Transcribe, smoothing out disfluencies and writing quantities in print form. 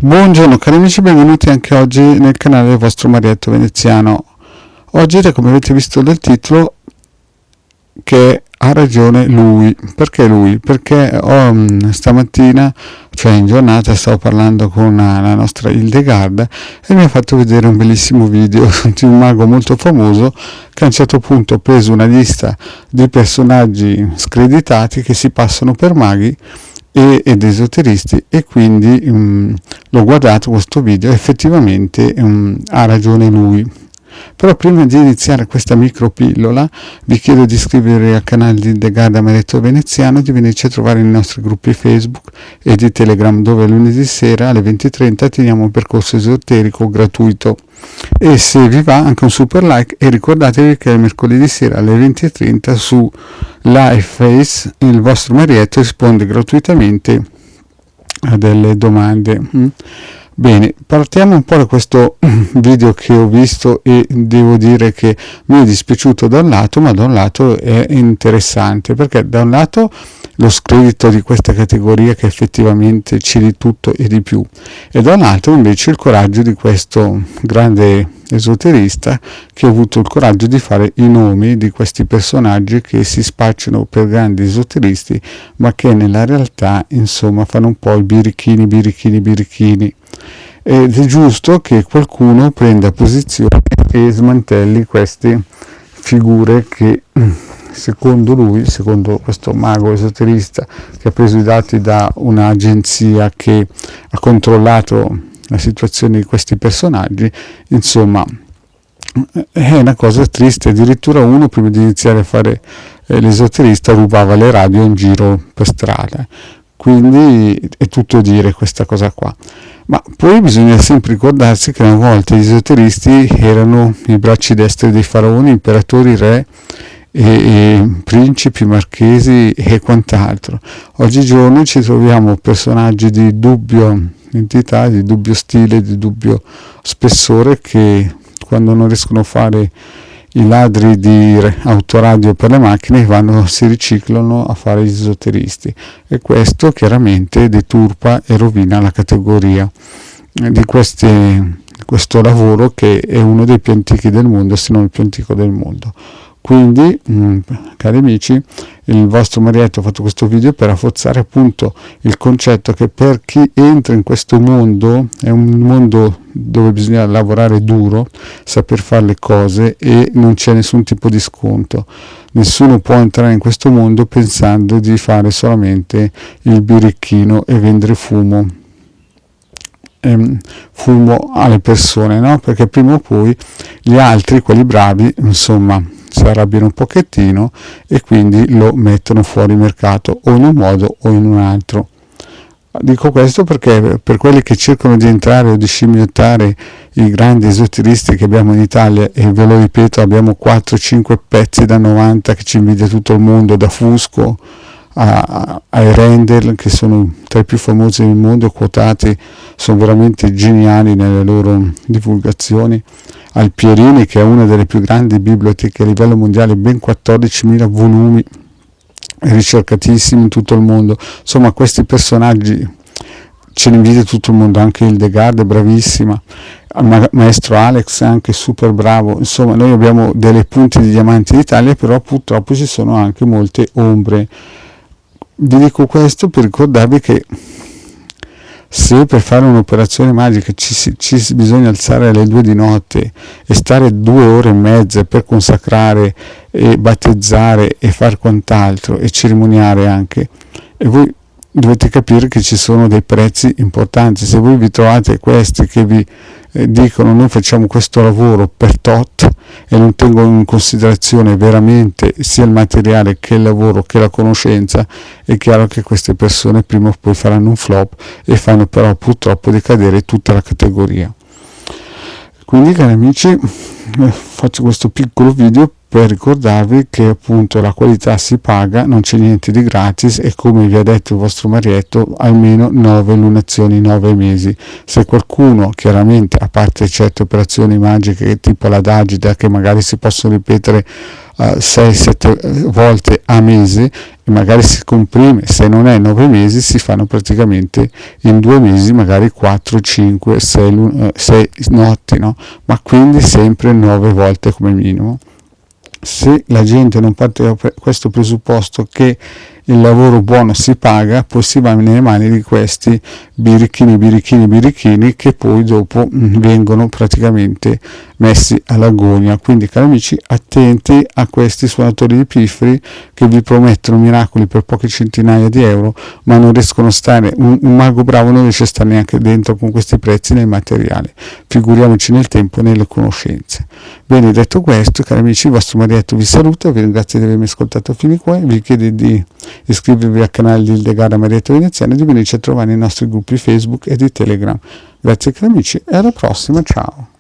Buongiorno cari amici, benvenuti anche oggi nel canale del vostro Marietto Veneziano. Oggi, come avete visto dal titolo, che ha ragione lui. Perché lui? Perché stamattina, cioè in giornata, stavo parlando con la nostra Hildegard e mi ha fatto vedere un bellissimo video di un mago molto famoso che a un certo punto ha preso una lista di personaggi screditati che si passano per maghi ed esoteristi, e quindi l'ho guardato questo video e effettivamente ha ragione lui. Però prima di iniziare questa micropillola vi chiedo di iscrivervi al canale di Hildegard Marietto Veneziano, di venirci a trovare nei nostri gruppi Facebook e di Telegram, dove lunedì sera alle 20:30 teniamo un percorso esoterico gratuito. E se vi va, anche un super like, e ricordatevi che mercoledì sera alle 20:30 su LiveFace il vostro Marietto risponde gratuitamente a delle domande. Bene, partiamo un po' da questo video che ho visto e devo dire che mi è dispiaciuto da un lato, ma da un lato è interessante, perché da un lato lo scredito di questa categoria che effettivamente c'è di tutto e di più, e da un altro invece il coraggio di questo grande esoterista che ha avuto il coraggio di fare i nomi di questi personaggi che si spacciano per grandi esoteristi, ma che nella realtà insomma fanno un po' i birichini. Ed è giusto che qualcuno prenda posizione e smantelli queste figure che secondo lui, secondo questo mago esoterista che ha preso i dati da un'agenzia che ha controllato la situazione di questi personaggi, insomma è una cosa triste. Addirittura uno, prima di iniziare a fare l'esoterista, rubava le radio in giro per strada, quindi è tutto dire questa cosa qua. Ma poi bisogna sempre ricordarsi che una volta gli esoteristi erano i bracci destri dei faraoni, imperatori, re e principi, marchesi e quant'altro. Oggigiorno ci troviamo personaggi di dubbia entità, di dubbio stile, di dubbio spessore, che quando non riescono a fare i ladri di autoradio per le macchine si riciclano a fare gli esoteristi, e questo chiaramente deturpa e rovina la categoria di questo lavoro, che è uno dei più antichi del mondo, se non il più antico del mondo. Quindi, cari amici, il vostro Marietto ha fatto questo video per rafforzare appunto il concetto che per chi entra in questo mondo, è un mondo dove bisogna lavorare duro, saper fare le cose, e non c'è nessun tipo di sconto. Nessuno può entrare in questo mondo pensando di fare solamente il birichino e vendere fumo alle persone, no? Perché prima o poi gli altri, quelli bravi, insomma, si arrabbiano un pochettino e quindi lo mettono fuori mercato, o in un modo o in un altro. Dico questo perché per quelli che cercano di entrare o di scimmiottare i grandi esoteristi che abbiamo in Italia, e ve lo ripeto, abbiamo 4-5 pezzi da 90 che ci invidia tutto il mondo, da Fusco ai Rendell, che sono tra i più famosi del mondo, quotati, sono veramente geniali nelle loro divulgazioni, al Pierini, che è una delle più grandi biblioteche a livello mondiale, ben 14.000 volumi, ricercatissimi in tutto il mondo. Insomma, questi personaggi ce li invidia tutto il mondo, anche Hildegard è bravissima, maestro Alex è anche super bravo. Insomma, noi abbiamo delle punte di diamanti in Italia, però purtroppo ci sono anche molte ombre. Vi dico questo per ricordarvi che se per fare un'operazione magica ci bisogna alzare alle 2 di notte e stare 2 ore e mezza per consacrare e battezzare e far quant'altro e cerimoniare anche, e voi dovete capire che ci sono dei prezzi importanti. Se voi vi trovate questi che vi dicono noi facciamo questo lavoro per tot e non tengono in considerazione veramente sia il materiale che il lavoro che la conoscenza, è chiaro che queste persone prima o poi faranno un flop e fanno però purtroppo decadere tutta la categoria. Quindi, cari amici, faccio questo piccolo video per ricordarvi che appunto la qualità si paga, non c'è niente di gratis, e come vi ha detto il vostro Marietto, almeno 9 lunazioni, 9 mesi. Se qualcuno, chiaramente, a parte certe operazioni magiche tipo la Dagida che magari si possono ripetere 6-7 volte a mese, e magari si comprime, se non è 9 mesi si fanno praticamente in 2 mesi magari 4, 5, 6 notti, no? Ma quindi sempre 9 volte come minimo. Se la gente non parte da questo presupposto che il lavoro buono si paga, poi si va nelle mani di questi birichini che poi dopo vengono praticamente messi all'agonia. Quindi, cari amici, attenti a questi suonatori di pifferi che vi promettono miracoli per poche centinaia di euro, ma non riescono a stare, un mago bravo non riesce a stare neanche dentro con questi prezzi nel materiale, figuriamoci nel tempo e nelle conoscenze. Bene, detto questo, cari amici, il vostro Marietto vi saluta, vi ringrazio di avermi ascoltato fino qua, vi chiedo di iscrivervi al canale di Ildegara Marietto Veneziano e di venirci a trovare nei nostri gruppi Facebook e di Telegram. Grazie cari amici e alla prossima, ciao!